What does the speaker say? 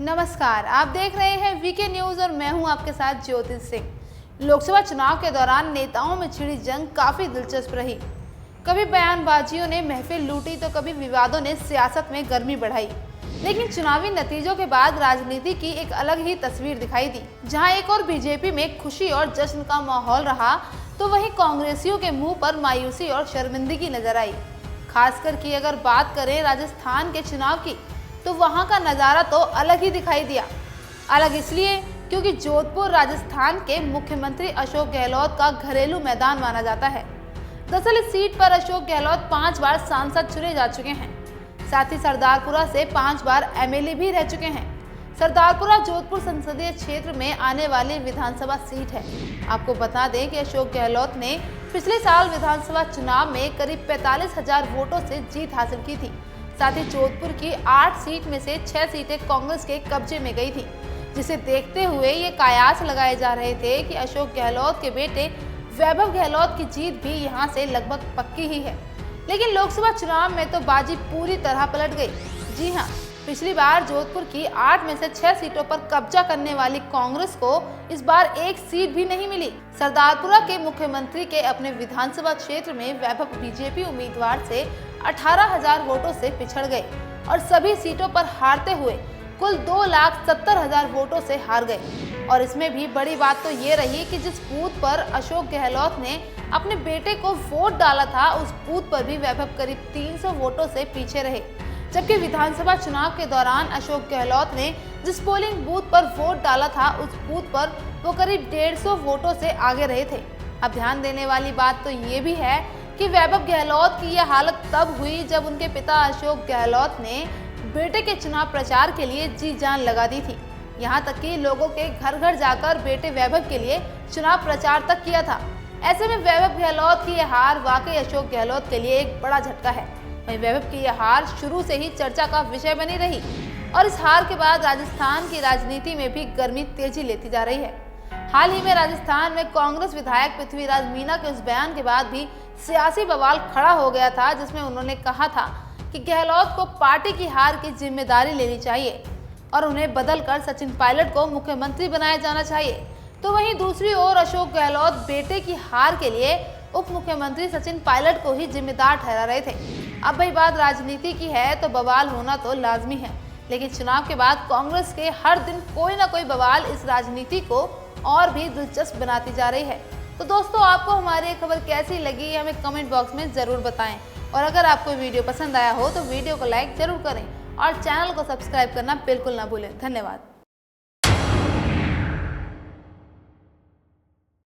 नमस्कार, आप देख रहे हैं वीके न्यूज और मैं हूं आपके साथ ज्योति सिंह। लोकसभा चुनाव के दौरान नेताओं में छिड़ी जंग काफी दिलचस्प रही। कभी बयानबाजियों ने महफिल लूटी तो कभी विवादों ने सियासत में गर्मी बढ़ाई। लेकिन चुनावी नतीजों के बाद राजनीति की एक अलग ही तस्वीर दिखाई दी। जहां एक और बीजेपी में खुशी और जश्न का माहौल रहा तो वहीं कांग्रेसियों के मुंह पर मायूसी और शर्मिंदगी नजर आई। खासकर कि अगर बात करें राजस्थान के चुनाव की तो वहां का नज़ारा तो अलग ही दिखाई दिया। अलग इसलिए क्योंकि जोधपुर राजस्थान के मुख्यमंत्री अशोक गहलोत का घरेलू मैदान माना जाता है। दरअसल इस सीट पर अशोक गहलोत 5 बार सांसद चुने जा चुके हैं। साथ ही सरदारपुरा से 5 बार एमएलए भी रह चुके हैं। सरदारपुरा जोधपुर संसदीय क्षेत्र में आने वाली विधानसभा सीट है। आपको बता दें कि अशोक गहलोत ने पिछले साल विधानसभा चुनाव में करीब 45,000 वोटों से जीत हासिल की थी। साथ ही जोधपुर की 8 सीट में से 6 सीटें कांग्रेस के कब्जे में गई थी, जिसे देखते हुए ये कयास लगाए जा रहे थे कि अशोक गहलोत के बेटे वैभव गहलोत की जीत भी यहां से लगभग पक्की ही है। लेकिन लोकसभा चुनाव में तो बाजी पूरी तरह पलट गई। जी हां, पिछली बार जोधपुर की 8 में से 6 सीटों पर कब्जा करने वाली कांग्रेस को इस बार एक सीट भी नहीं मिली। सरदारपुरा के मुख्यमंत्री के अपने विधानसभा क्षेत्र में वैभव बीजेपी उम्मीदवार से 18,000 वोटों से पिछड़ गए और सभी सीटों पर हारते हुए कुल 2,70,000 वोटों से हार गए। और इसमें भी बड़ी बात तो ये रही कि जिस बूथ पर अशोक गहलोत ने अपने बेटे को वोट डाला था उस बूथ पर भी वैभव करीब 300 वोटों से पीछे रहे। जबकि विधानसभा चुनाव के दौरान अशोक गहलोत ने जिस पोलिंग बूथ पर वोट डाला था उस बूथ पर वो करीब 150 वोटों से आगे रहे थे। अब ध्यान देने वाली बात तो ये भी है कि वैभव गहलोत की यह हालत तब हुई जब उनके पिता अशोक गहलोत ने बेटे के चुनाव प्रचार के लिए जी जान लगा दी थी। यहाँ तक कि लोगों के घर घर जाकर बेटे वैभव के लिए चुनाव प्रचार तक किया था। ऐसे में वैभव गहलोत की यह हार वाकई अशोक गहलोत के लिए एक बड़ा झटका है। वहीं वैभव की यह हार शुरू से ही चर्चा का विषय बनी रही और इस हार के बाद राजस्थान की राजनीति में भी गर्मी तेजी लेती जा रही है। हाल ही में राजस्थान में कांग्रेस विधायक पृथ्वीराज मीणा के उस बयान के बाद भी सियासी बवाल खड़ा हो गया था, जिसमें उन्होंने कहा था कि गहलोत को पार्टी की हार की जिम्मेदारी लेनी चाहिए और उन्हें बदलकर सचिन पायलट को मुख्यमंत्री बनाया जाना चाहिए। तो वहीं दूसरी ओर अशोक गहलोत बेटे की हार के लिए उप मुख्यमंत्री सचिन पायलट को ही जिम्मेदार ठहरा रहे थे। अब भाई बात राजनीति की है तो बवाल होना तो लाजमी है, लेकिन चुनाव के बाद कांग्रेस के हर दिन कोई ना कोई बवाल इस राजनीति को और भी दिलचस्प बनाती जा रही है। तो दोस्तों, आपको हमारी ये खबर कैसी लगी हमें कमेंट बॉक्स में ज़रूर बताएं और अगर आपको वीडियो पसंद आया हो तो वीडियो को लाइक ज़रूर करें और चैनल को सब्सक्राइब करना बिल्कुल ना भूलें। धन्यवाद।